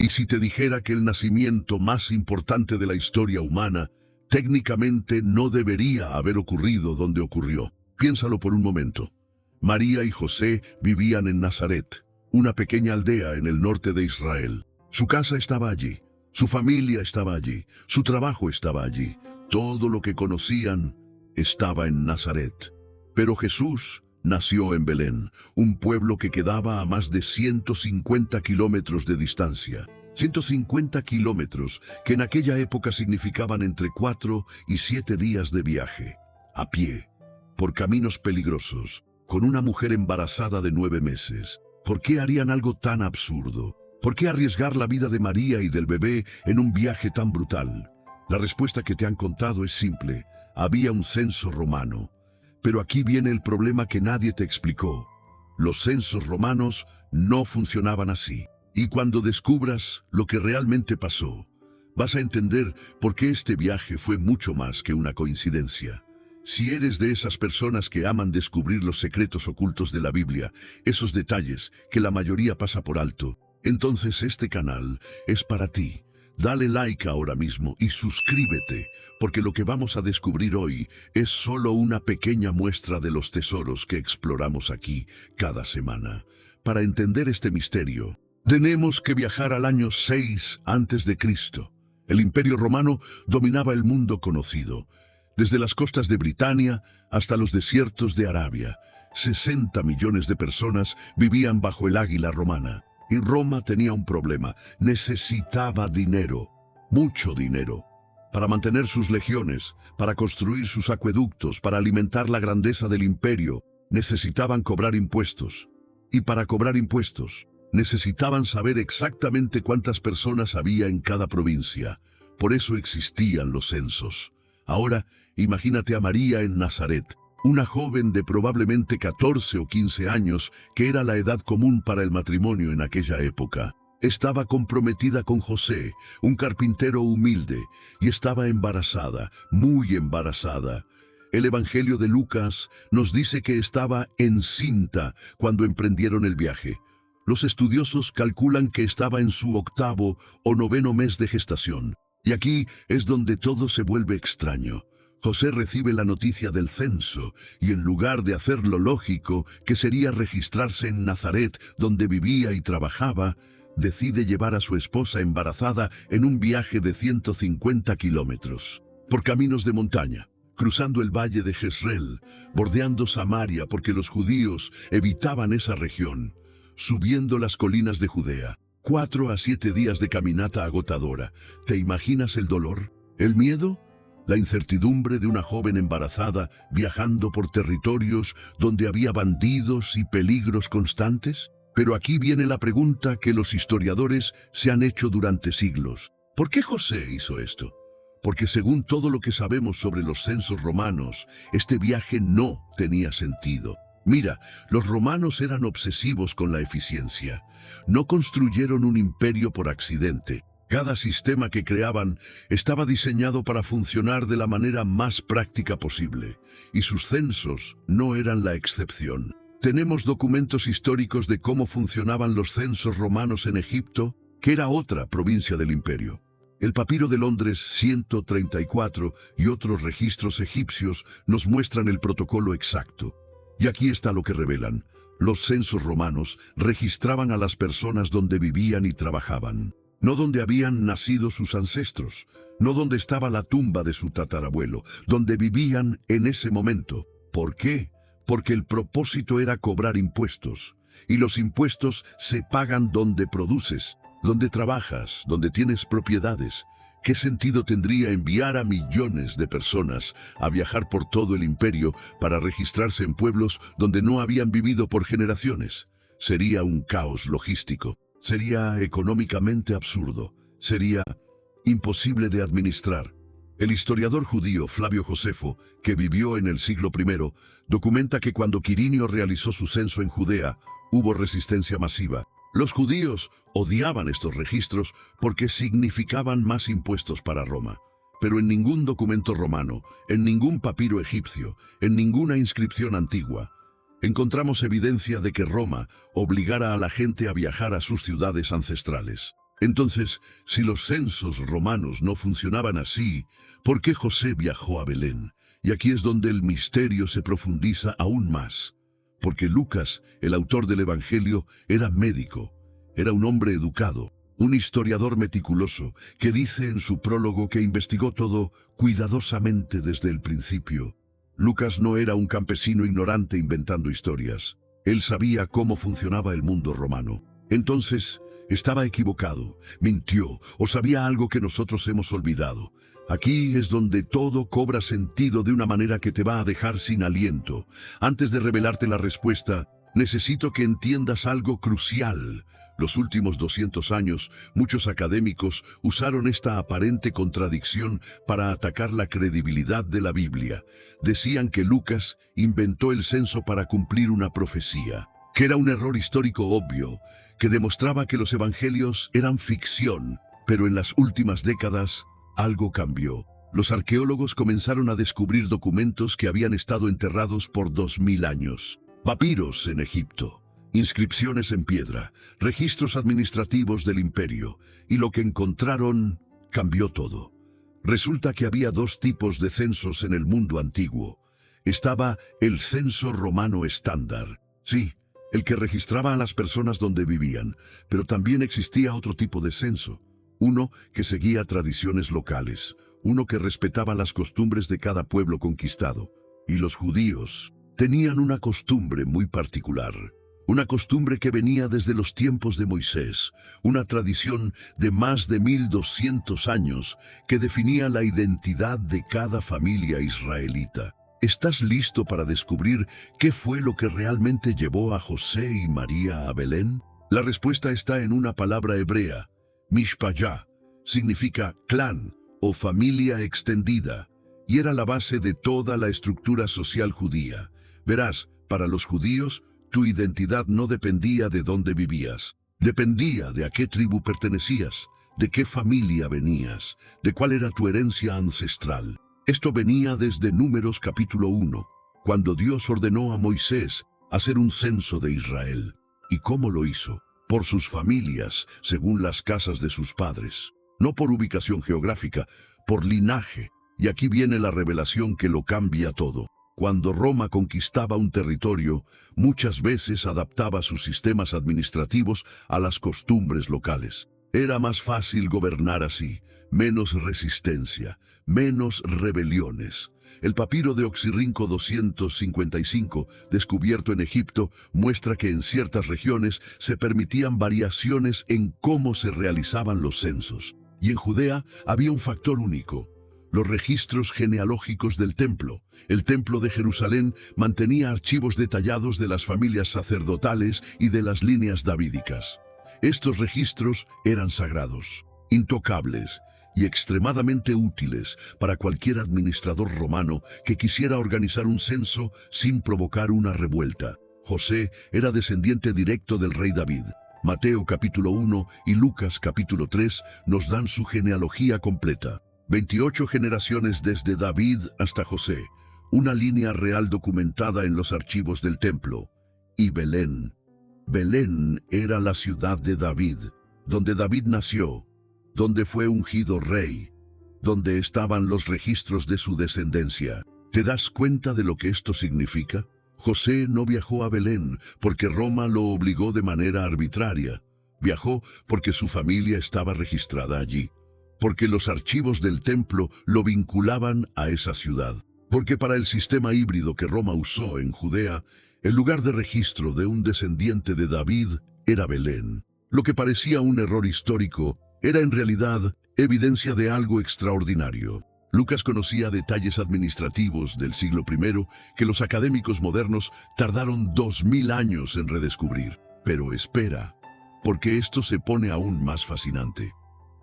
¿Y si te dijera que el nacimiento más importante de la historia humana técnicamente no debería haber ocurrido donde ocurrió? Piénsalo por un momento. María y José vivían en Nazaret, una pequeña aldea en el norte de Israel. Su casa estaba allí, su familia estaba allí, su trabajo estaba allí. Todo lo que conocían estaba en Nazaret. Pero Jesús nació en Belén, un pueblo que quedaba a más de 150 kilómetros de distancia. 150 kilómetros que en aquella época significaban entre 4 y 7 días de viaje, a pie, por caminos peligrosos, con una mujer embarazada de 9 meses. ¿Por qué harían algo tan absurdo? ¿Por qué arriesgar la vida de María y del bebé en un viaje tan brutal? La respuesta que te han contado es simple: había un censo romano. Pero aquí viene el problema que nadie te explicó. Los censos romanos no funcionaban así. Y cuando descubras lo que realmente pasó, vas a entender por qué este viaje fue mucho más que una coincidencia. Si eres de esas personas que aman descubrir los secretos ocultos de la Biblia, esos detalles que la mayoría pasa por alto, entonces este canal es para ti. Dale like ahora mismo y suscríbete, porque lo que vamos a descubrir hoy es solo una pequeña muestra de los tesoros que exploramos aquí cada semana. Para entender este misterio, tenemos que viajar al año 6 a.C. El Imperio Romano dominaba el mundo conocido. Desde las costas de Britania hasta los desiertos de Arabia, 60 millones de personas vivían bajo el águila romana. Y Roma tenía un problema: necesitaba dinero, mucho dinero, para mantener sus legiones, para construir sus acueductos, para alimentar la grandeza del imperio. Necesitaban cobrar impuestos. Y para cobrar impuestos, necesitaban saber exactamente cuántas personas había en cada provincia. Por eso existían los censos. Ahora, imagínate a María en Nazaret, una joven de probablemente 14 o 15 años, que era la edad común para el matrimonio en aquella época. Estaba comprometida con José, un carpintero humilde, y estaba embarazada, muy embarazada. El Evangelio de Lucas nos dice que estaba encinta cuando emprendieron el viaje. Los estudiosos calculan que estaba en su 8º o 9º mes de gestación. Y aquí es donde todo se vuelve extraño. José recibe la noticia del censo y en lugar de hacer lo lógico, que sería registrarse en Nazaret, donde vivía y trabajaba, decide llevar a su esposa embarazada en un viaje de 150 kilómetros, por caminos de montaña, cruzando el valle de Jezreel, bordeando Samaria porque los judíos evitaban esa región, subiendo las colinas de Judea. 4 a 7 días de caminata agotadora. ¿Te imaginas el dolor? ¿El miedo? La incertidumbre de una joven embarazada viajando por territorios donde había bandidos y peligros constantes. Pero aquí viene la pregunta que los historiadores se han hecho durante siglos. ¿Por qué José hizo esto? Porque según todo lo que sabemos sobre los censos romanos, este viaje no tenía sentido. Mira, los romanos eran obsesivos con la eficiencia. No construyeron un imperio por accidente. Cada sistema que creaban estaba diseñado para funcionar de la manera más práctica posible, y sus censos no eran la excepción. Tenemos documentos históricos de cómo funcionaban los censos romanos en Egipto, que era otra provincia del imperio. El papiro de Londres 134 y otros registros egipcios nos muestran el protocolo exacto. Y aquí está lo que revelan. Los censos romanos registraban a las personas donde vivían y trabajaban. No donde habían nacido sus ancestros, no donde estaba la tumba de su tatarabuelo, donde vivían en ese momento. ¿Por qué? Porque el propósito era cobrar impuestos. Y los impuestos se pagan donde produces, donde trabajas, donde tienes propiedades. ¿Qué sentido tendría enviar a millones de personas a viajar por todo el imperio para registrarse en pueblos donde no habían vivido por generaciones? Sería un caos logístico. Sería económicamente absurdo. Sería imposible de administrar. El historiador judío Flavio Josefo, que vivió en el siglo I, documenta que cuando Quirinio realizó su censo en Judea, hubo resistencia masiva. Los judíos odiaban estos registros porque significaban más impuestos para Roma. Pero en ningún documento romano, en ningún papiro egipcio, en ninguna inscripción antigua, encontramos evidencia de que Roma obligara a la gente a viajar a sus ciudades ancestrales. Entonces, si los censos romanos no funcionaban así, ¿por qué José viajó a Belén? Y aquí es donde el misterio se profundiza aún más. Porque Lucas, el autor del Evangelio, era médico, era un hombre educado, un historiador meticuloso, que dice en su prólogo que investigó todo cuidadosamente desde el principio. Lucas no era un campesino ignorante inventando historias. Él sabía cómo funcionaba el mundo romano. Entonces, estaba equivocado, mintió o sabía algo que nosotros hemos olvidado. Aquí es donde todo cobra sentido de una manera que te va a dejar sin aliento. Antes de revelarte la respuesta, necesito que entiendas algo crucial. Los últimos 200 años, muchos académicos usaron esta aparente contradicción para atacar la credibilidad de la Biblia. Decían que Lucas inventó el censo para cumplir una profecía, que era un error histórico obvio, que demostraba que los evangelios eran ficción. Pero en las últimas décadas, algo cambió. Los arqueólogos comenzaron a descubrir documentos que habían estado enterrados por 2000 años. Papiros en Egipto, inscripciones en piedra, registros administrativos del imperio, y lo que encontraron cambió todo. Resulta que había dos tipos de censos en el mundo antiguo. Estaba el censo romano estándar, sí, el que registraba a las personas donde vivían, pero también existía otro tipo de censo, uno que seguía tradiciones locales, uno que respetaba las costumbres de cada pueblo conquistado. Y los judíos tenían una costumbre muy particular, una costumbre que venía desde los tiempos de Moisés, una tradición de más de 1200 años que definía la identidad de cada familia israelita. ¿Estás listo para descubrir qué fue lo que realmente llevó a José y María a Belén? La respuesta está en una palabra hebrea, mishpayá, significa clan o familia extendida, y era la base de toda la estructura social judía. Verás, para los judíos, tu identidad no dependía de dónde vivías, dependía de a qué tribu pertenecías, de qué familia venías, de cuál era tu herencia ancestral. Esto venía desde Números capítulo 1, cuando Dios ordenó a Moisés hacer un censo de Israel. ¿Y cómo lo hizo? Por sus familias, según las casas de sus padres. No por ubicación geográfica, por linaje. Y aquí viene la revelación que lo cambia todo. Cuando Roma conquistaba un territorio, muchas veces adaptaba sus sistemas administrativos a las costumbres locales. Era más fácil gobernar así, menos resistencia, menos rebeliones. El papiro de Oxirrinco 255, descubierto en Egipto, muestra que en ciertas regiones se permitían variaciones en cómo se realizaban los censos. Y en Judea había un factor único: los registros genealógicos del templo. El templo de Jerusalén mantenía archivos detallados de las familias sacerdotales y de las líneas davídicas. Estos registros eran sagrados, intocables y extremadamente útiles para cualquier administrador romano que quisiera organizar un censo sin provocar una revuelta. José era descendiente directo del rey David. Mateo capítulo 1 y Lucas capítulo 3 nos dan su genealogía completa. 28 generaciones desde David hasta José, una línea real documentada en los archivos del templo. Y Belén. Belén era la ciudad de David, donde David nació, donde fue ungido rey, donde estaban los registros de su descendencia. ¿Te das cuenta de lo que esto significa? José no viajó a Belén porque Roma lo obligó de manera arbitraria. Viajó porque su familia estaba registrada allí, porque los archivos del templo lo vinculaban a esa ciudad, porque para el sistema híbrido que Roma usó en Judea, el lugar de registro de un descendiente de David era Belén. Lo que parecía un error histórico era en realidad evidencia de algo extraordinario. Lucas conocía detalles administrativos del siglo I que los académicos modernos tardaron 2000 años en redescubrir. Pero espera, porque esto se pone aún más fascinante.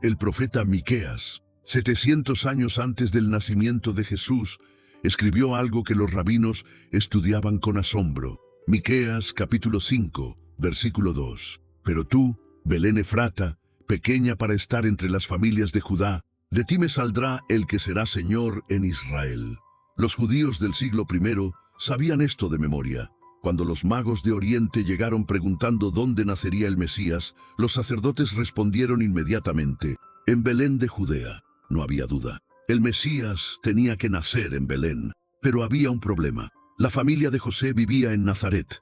El profeta Miqueas, 700 años antes del nacimiento de Jesús, escribió algo que los rabinos estudiaban con asombro. Miqueas capítulo 5, versículo 2. Pero tú, Belén Efrata, pequeña para estar entre las familias de Judá, de ti me saldrá el que será Señor en Israel. Los judíos del siglo I sabían esto de memoria. Cuando los magos de Oriente llegaron preguntando dónde nacería el Mesías, los sacerdotes respondieron inmediatamente: en Belén de Judea. No había duda. El Mesías tenía que nacer en Belén. Pero había un problema. La familia de José vivía en Nazaret,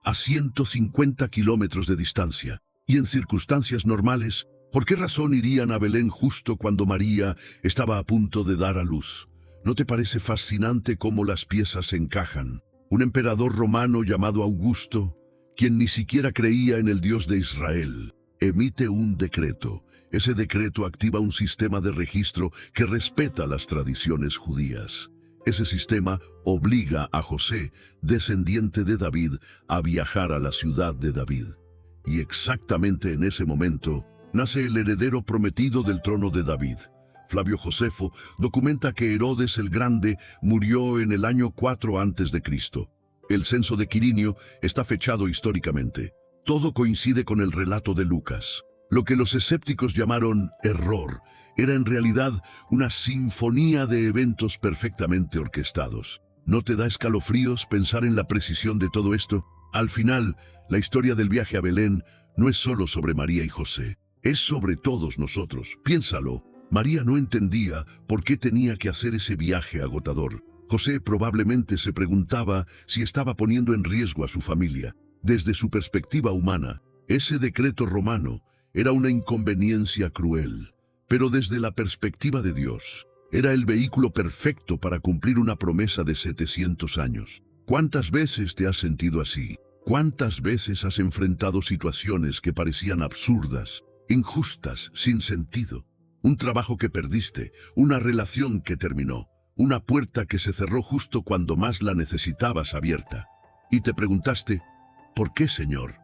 a 150 kilómetros de distancia. Y en circunstancias normales, ¿por qué razón irían a Belén justo cuando María estaba a punto de dar a luz? ¿No te parece fascinante cómo las piezas se encajan? Un emperador romano llamado Augusto, quien ni siquiera creía en el Dios de Israel, emite un decreto. Ese decreto activa un sistema de registro que respeta las tradiciones judías. Ese sistema obliga a José, descendiente de David, a viajar a la ciudad de David. Y exactamente en ese momento nace el heredero prometido del trono de David. Flavio Josefo documenta que Herodes el Grande murió en el año 4 a.C. El censo de Quirinio está fechado históricamente. Todo coincide con el relato de Lucas. Lo que los escépticos llamaron error era en realidad una sinfonía de eventos perfectamente orquestados. ¿No te da escalofríos pensar en la precisión de todo esto? Al final, la historia del viaje a Belén no es solo sobre María y José, es sobre todos nosotros. Piénsalo. María no entendía por qué tenía que hacer ese viaje agotador. José probablemente se preguntaba si estaba poniendo en riesgo a su familia. Desde su perspectiva humana, ese decreto romano era una inconveniencia cruel. Pero desde la perspectiva de Dios, era el vehículo perfecto para cumplir una promesa de 700 años. ¿Cuántas veces te has sentido así? ¿Cuántas veces has enfrentado situaciones que parecían absurdas, injustas, sin sentido? Un trabajo que perdiste, una relación que terminó, una puerta que se cerró justo cuando más la necesitabas abierta. Y te preguntaste: ¿por qué, Señor?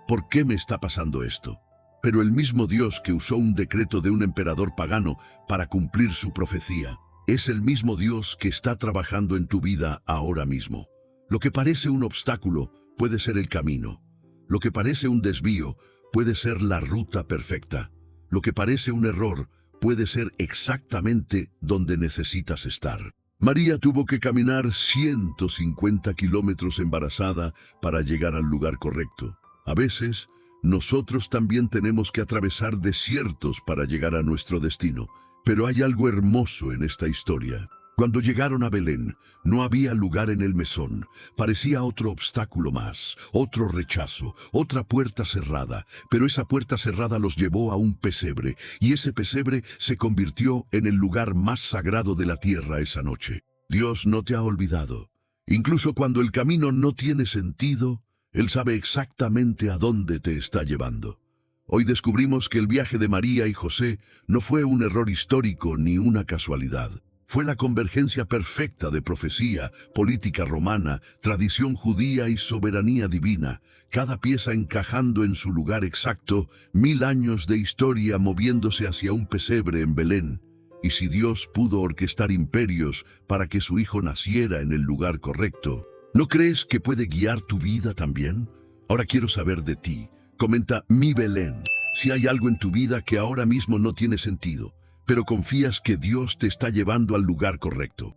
¿Por qué me está pasando esto? Pero el mismo Dios que usó un decreto de un emperador pagano para cumplir su profecía, es el mismo Dios que está trabajando en tu vida ahora mismo. Lo que parece un obstáculo puede ser el camino. Lo que parece un desvío puede ser la ruta perfecta. Lo que parece un error puede ser exactamente donde necesitas estar. María tuvo que caminar 150 kilómetros embarazada para llegar al lugar correcto. A veces, nosotros también tenemos que atravesar desiertos para llegar a nuestro destino. Pero hay algo hermoso en esta historia. Cuando llegaron a Belén, no había lugar en el mesón. Parecía otro obstáculo más, otro rechazo, otra puerta cerrada. Pero esa puerta cerrada los llevó a un pesebre, y ese pesebre se convirtió en el lugar más sagrado de la tierra esa noche. Dios no te ha olvidado. Incluso cuando el camino no tiene sentido, Él sabe exactamente a dónde te está llevando. Hoy descubrimos que el viaje de María y José no fue un error histórico ni una casualidad. Fue la convergencia perfecta de profecía, política romana, tradición judía y soberanía divina, cada pieza encajando en su lugar exacto, 1000 años de historia moviéndose hacia un pesebre en Belén. Y si Dios pudo orquestar imperios para que su hijo naciera en el lugar correcto, ¿no crees que puede guiar tu vida también? Ahora quiero saber de ti. Comenta mi Belén si hay algo en tu vida que ahora mismo no tiene sentido, pero confías que Dios te está llevando al lugar correcto.